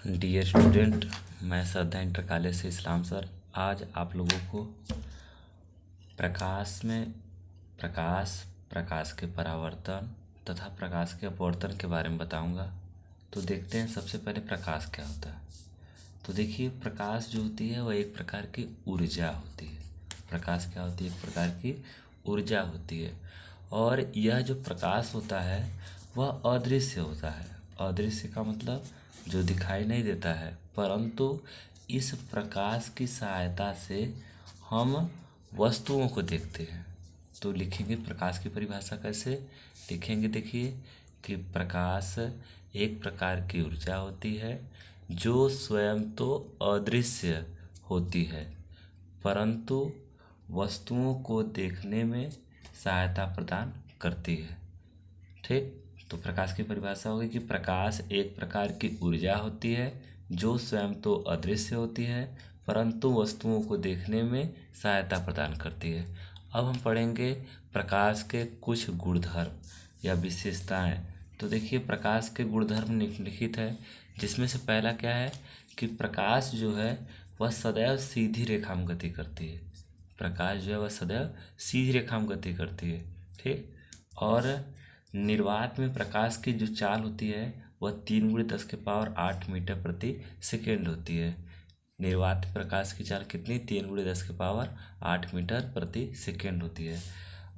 Dear student, मैं श्रद्धा inter college से इस्लाम sir आज आप लोगों को प्रकाश के परावर्तन तथा प्रकाश के अपवर्तन के बारे में बताऊंगा। तो देखते हैं सबसे पहले प्रकाश क्या होता है। तो देखिए, प्रकाश जो होती है वह एक प्रकार की ऊर्जा होती है। प्रकाश क्या होती है? एक प्रकार की ऊर्जा होती है। और यह जो प्रकाश होता है वह अदृश्य होता है। अदृश्य का मतलब जो दिखाई नहीं देता है, परंतु इस प्रकाश की सहायता से हम वस्तुओं को देखते हैं। तो लिखेंगे प्रकाश की परिभाषा कैसे लिखेंगे? देखिए कि प्रकाश एक प्रकार की ऊर्जा होती है जो स्वयं तो अदृश्य होती है, परंतु वस्तुओं को देखने में सहायता प्रदान करती है। ठीक, तो प्रकाश की परिभाषा होगी कि प्रकाश एक प्रकार की ऊर्जा होती है जो स्वयं तो अदृश्य होती है, परंतु वस्तुओं को देखने में सहायता प्रदान करती है। अब हम पढ़ेंगे प्रकाश के कुछ गुणधर्म या विशेषताएं। तो देखिए, प्रकाश के गुणधर्म निम्नलिखित है, जिसमें से पहला क्या है कि प्रकाश जो है वह सदैव सीधी रेखा में गति करती है। प्रकाश जो है वह सदैव सीधी रेखा में गति करती है। ठीक, और निर्वात में प्रकाश की जो चाल होती है वह 3×10⁸ मीटर प्रति सेकेंड होती है। निर्वात प्रकाश की चाल कितनी? 3×10⁸ मीटर प्रति सेकेंड होती है।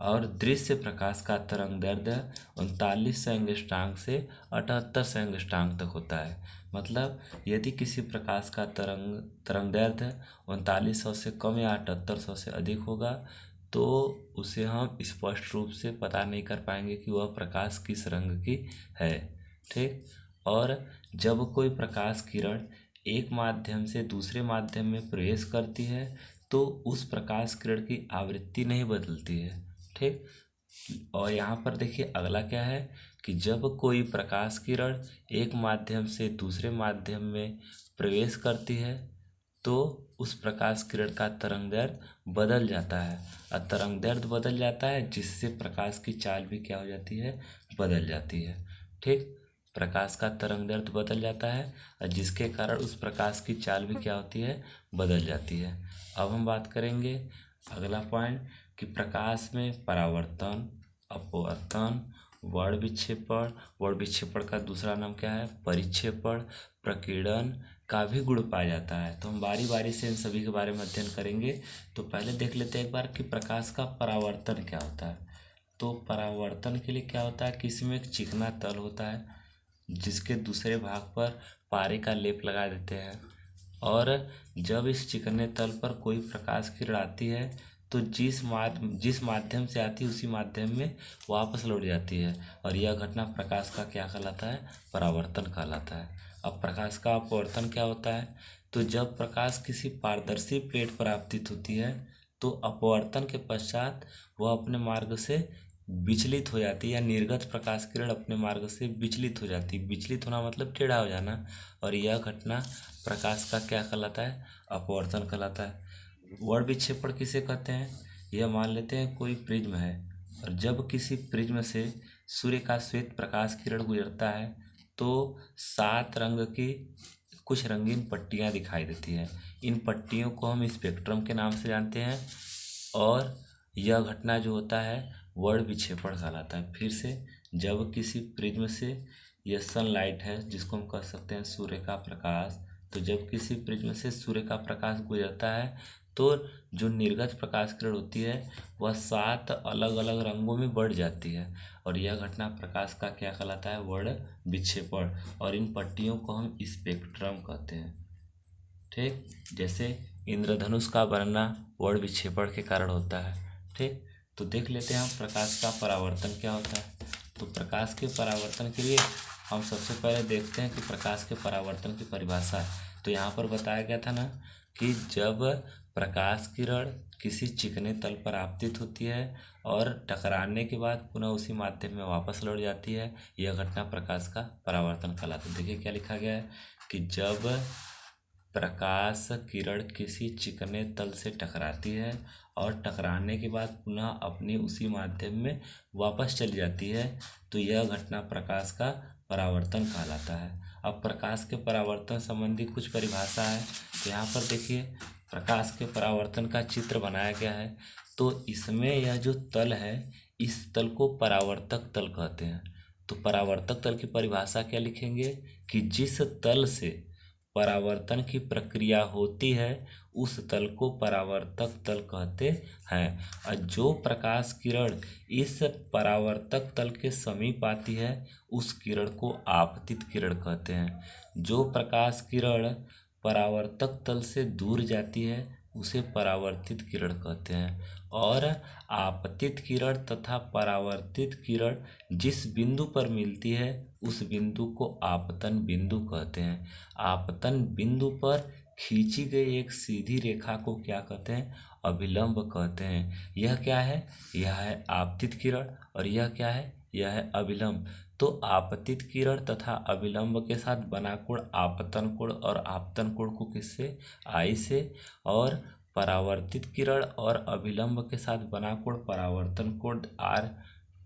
और दृश्य प्रकाश का तरंग दैर्ध्य 39 एंगस्ट्रॉम से 78 एंगस्ट्रॉम तक होता है। मतलब यदि किसी प्रकाश का तरंग दैर्ध्य 3900 से कम या 7800 से अधिक होगा तो उसे हम स्पष्ट रूप से पता नहीं कर पाएंगे कि वह प्रकाश किस रंग की है। ठीक, और जब कोई प्रकाश किरण एक माध्यम से दूसरे माध्यम में प्रवेश करती है तो उस प्रकाश किरण की आवृत्ति नहीं बदलती है। ठीक, और यहाँ पर देखिए अगला क्या है कि जब कोई प्रकाश किरण एक माध्यम से दूसरे माध्यम में प्रवेश करती है तो उस प्रकाश किरण का तरंगदैर्ध्य बदल जाता है। और तरंगदैर्ध्य बदल जाता है जिससे प्रकाश की चाल भी क्या हो जाती है? बदल जाती है। ठीक, प्रकाश का तरंगदैर्ध्य बदल जाता है और जिसके कारण उस प्रकाश की चाल भी क्या होती है? बदल जाती है। अब हम बात करेंगे अगला पॉइंट कि प्रकाश में परावर्तन, अपवर्तन, वर्ण विक्षेपण का दूसरा नाम क्या है? परिक्षेपण, प्रकीर्णन का भी गुण पाया जाता है। तो हम बारी बारी से इन सभी के बारे में अध्ययन करेंगे। तो पहले देख लेते हैं एक बार कि प्रकाश का परावर्तन क्या होता है। तो परावर्तन के लिए क्या होता है कि इसमें एक चिकना तल होता है जिसके दूसरे भाग पर पारे का लेप लगा देते हैं, और जब इस चिकने तल पर कोई प्रकाश किरण आती है तो जिस माध्यम से आती है उसी माध्यम में वापस लौट जाती है, और यह घटना प्रकाश का क्या कहलाता है? परावर्तन कहलाता है। अब प्रकाश का अपवर्तन क्या होता है? तो जब प्रकाश किसी पारदर्शी प्लेट पर आपतित होती है तो अपवर्तन के पश्चात वह अपने मार्ग से विचलित हो जाती है, या निर्गत प्रकाश किरण अपने मार्ग से विचलित हो जाती है। विचलित होना मतलब टेढ़ा हो जाना, और यह घटना प्रकाश का क्या कहलाता है? अपवर्तन कहलाता है। वर्ण विक्षेपण किसे कहते हैं? यह मान लेते हैं कोई प्रिज्म है और जब किसी प्रिज्म से सूर्य का श्वेत प्रकाश किरण गुजरता है तो 7 रंग की कुछ रंगीन पट्टियां दिखाई देती हैं। इन पट्टियों को हम स्पेक्ट्रम के नाम से जानते हैं, और यह घटना जो होता है वर्ण विक्षेपण कहलाता है। फिर से, जब किसी प्रिज्म से, यह सनलाइट है जिसको हम कह सकते हैं सूर्य का प्रकाश, तो जब किसी प्रिज्म से सूर्य का प्रकाश गुजरता है तो जो निर्गत प्रकाश किरण होती है वह 7 अलग अलग रंगों में बढ़ जाती है, और यह घटना प्रकाश का क्या कहलाता है? वर्ण विक्षेपण। और इन पट्टियों को हम स्पेक्ट्रम कहते हैं। ठीक, जैसे इंद्रधनुष का बनना वर्ण विक्षेपण के कारण होता है। ठीक, तो देख लेते हैं हम प्रकाश का परावर्तन क्या होता है। तो प्रकाश के परावर्तन के लिए हम सबसे पहले देखते हैं कि प्रकाश के परावर्तन की परिभाषा। तो यहाँ पर बताया गया था ना कि जब प्रकाश किरण किसी चिकने तल पर आपतित होती है और टकराने के बाद पुनः उसी माध्यम में वापस लौट जाती है, यह घटना प्रकाश का परावर्तन कहलाता है। देखिए क्या लिखा गया है कि जब प्रकाश किरण किसी चिकने तल से टकराती है और टकराने के बाद पुनः अपनी उसी माध्यम में वापस चली जाती है तो यह घटना प्रकाश का परावर्तन कहलाता है। अब प्रकाश के परावर्तन संबंधी कुछ परिभाषा है। तो यहाँ पर देखिए प्रकाश के परावर्तन का चित्र बनाया गया है। तो इसमें यह जो तल है, इस तल को परावर्तक तल कहते हैं। तो परावर्तक तल की परिभाषा क्या लिखेंगे कि जिस तल से परावर्तन की प्रक्रिया होती है उस तल को परावर्तक तल कहते हैं। और जो प्रकाश किरण इस परावर्तक तल के समीप आती है उस किरण को आपतित किरण कहते हैं। जो प्रकाश किरण परावर्तक तल से दूर जाती है उसे परावर्तित किरण कहते हैं। और आपतित किरण तथा परावर्तित किरण जिस बिंदु पर मिलती है उस बिंदु को आपतन बिंदु कहते हैं। आपतन बिंदु पर खींची गई एक सीधी रेखा को क्या कहते हैं? अभिलंब कहते हैं। यह क्या है? यह है आपतित किरण और यह क्या है? यह है अभिलंब। तो आपतित किरण तथा अभिलंब के साथ बना कोण आपतन कोण और आपतन कोण को किससे? आई से। और परावर्तित किरण और अभिलंब के साथ बना कोण परावर्तन कोण आर,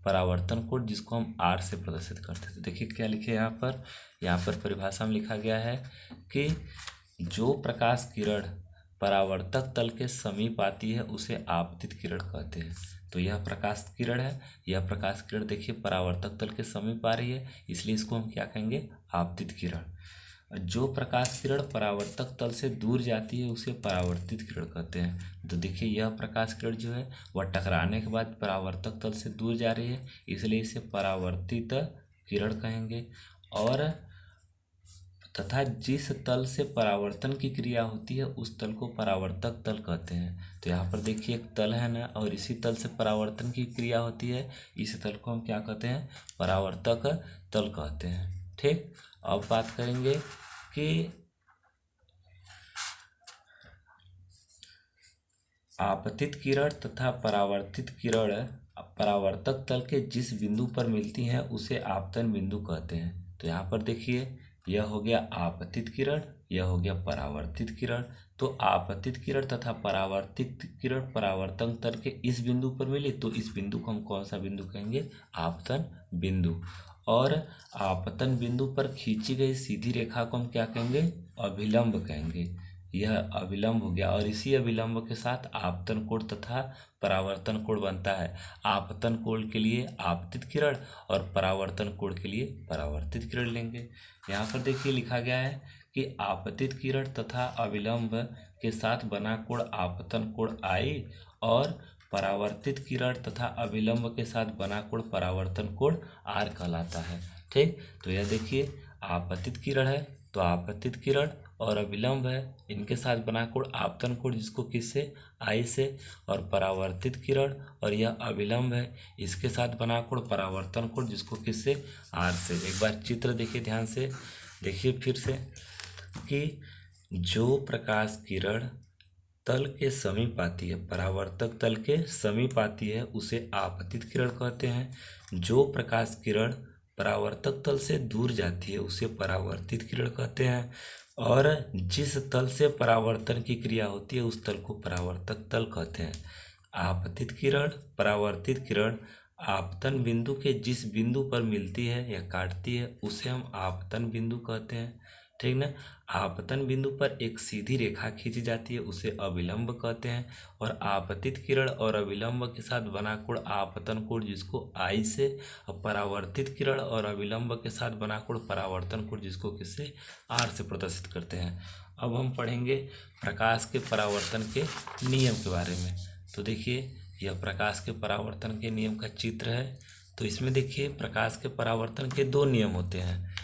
परावर्तन कोण जिसको हम आर से प्रदर्शित करते थे। देखिए क्या लिखे यहाँ पर परिभाषा में लिखा गया है कि जो प्रकाश किरण परावर्तक तल के समीप आती है उसे आपतित किरण कहते हैं। तो यह प्रकाश किरण है, यह प्रकाश किरण देखिए परावर्तक तल के समीप आ रही है, इसलिए इसको हम क्या कहेंगे? आपतित किरण। जो प्रकाश किरण परावर्तक तल से दूर जाती है उसे परावर्तित किरण कहते हैं। तो देखिए यह प्रकाश किरण जो है वह टकराने के बाद परावर्तक तल से दूर जा रही है, इसलिए इसे परावर्तित किरण कहेंगे। और तथा जिस तल से परावर्तन की क्रिया होती है उस तल को परावर्तक तल कहते हैं। तो यहाँ पर देखिए एक तल है ना, और इसी तल से परावर्तन की क्रिया होती है, इस तल को हम क्या कहते हैं? परावर्तक तल कहते हैं। ठीक, अब बात करेंगे कि आपतित किरण तथा परावर्तित किरण परावर्तक तल के जिस बिंदु पर मिलती हैं उसे आपतन बिंदु कहते हैं। तो यहाँ पर देखिए यह हो गया आपतित किरण, यह हो गया परावर्तित किरण। तो आपतित किरण तथा परावर्तित किरण परावर्तन तल के इस बिंदु पर मिली तो इस बिंदु को हम कौन सा बिंदु कहेंगे? आपतन बिंदु। और आपतन बिंदु पर खींची गई सीधी रेखा को हम क्या कहेंगे? अभिलंब कहेंगे। यह अभिलंब हो गया, और इसी अभिलंब के साथ आपतन कोण तथा परावर्तन कोण बनता है। आपतन कोण के लिए आपतित किरण और परावर्तन कोण के लिए परावर्तित किरण लेंगे। यहाँ पर देखिए लिखा गया है कि आपतित किरण तथा अभिलंब के साथ बना कोण आपतन कोण आई और परावर्तित किरण तथा अभिलंब के साथ बना कोण परावर्तन कोण आर कहलाता है। ठीक, तो यह देखिए आपतित किरण है तो आपतित किरण और अभिलंब है, इनके साथ बना कोण आपतन कोण जिसको किससे? आई से। और परावर्तित किरण और यह अभिलंब है, इसके साथ बना कोण परावर्तन कोण जिसको किससे? आर से। एक बार चित्र देखिए ध्यान से, देखिए फिर से कि जो प्रकाश किरण तल के समीप आती है, परावर्तक तल के समीप आती है उसे आपतित किरण कहते हैं। जो प्रकाश किरण परावर्तक तल से दूर जाती है उसे परावर्तित किरण कहते हैं। और जिस तल से परावर्तन की क्रिया होती है उस तल को परावर्तक तल कहते हैं। आपतित किरण परावर्तित किरण आपतन बिंदु के जिस बिंदु पर मिलती है या काटती है उसे हम आपतन बिंदु कहते हैं। ठीक ना। आपतन बिंदु पर एक सीधी रेखा खींची जाती है उसे अभिलंब कहते हैं। और आपतित किरण और अभिलंब के साथ बना कोण आपतन कोण जिसको आई से, और परावर्तित किरण और अभिलंब के साथ बना कोण परावर्तन कोण जिसको किससे? आर से प्रदर्शित करते हैं। अब हम पढ़ेंगे प्रकाश के परावर्तन के नियम के बारे में। तो देखिए यह प्रकाश के परावर्तन के नियम का चित्र है। तो इसमें देखिए प्रकाश के परावर्तन के दो नियम होते हैं।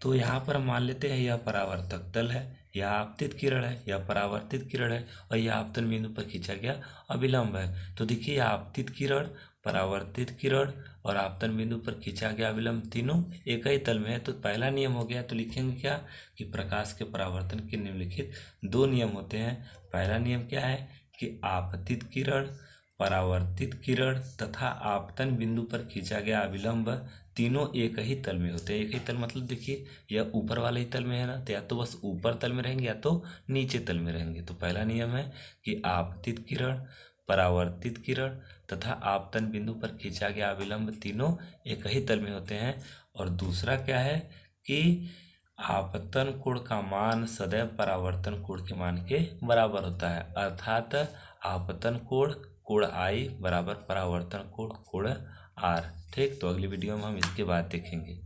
तो यहाँ पर हम मान लेते हैं यह परावर्तक तल है, यह आपतित किरण है, यह परावर्तित किरण है, और यह आपतन बिंदु पर खींचा गया अभिलंब है। तो देखिए आपतित किरण, परावर्तित किरण और आपतन बिंदु पर खींचा गया अभिलंब तीनों एक ही तल में है। तो पहला नियम हो गया। तो लिखेंगे क्या कि प्रकाश के परावर्तन के निम्नलिखित दो नियम होते हैं। पहला नियम क्या है कि आपतित किरण, परावर्तित किरण तथा आपतन बिंदु पर खींचा गया अभिलंब तीनों एक ही तल में होते हैं। एक ही तल मतलब देखिए यह ऊपर वाले ही तल में है ना, तो या तो बस ऊपर तल में रहेंगे या तो नीचे तल में रहेंगे। तो पहला नियम है कि आपतित किरण, परावर्तित किरण तथा आपतन बिंदु पर खींचा गया अभिलंब तीनों एक ही तल में होते हैं। और दूसरा क्या है कि आपतन कोण का मान सदैव परावर्तन कोण के मान के बराबर होता है, अर्थात आपतन कोण आई बराबर परावर्तन कोण आर। ठीक, तो अगली वीडियो में हम इसके बाद देखेंगे।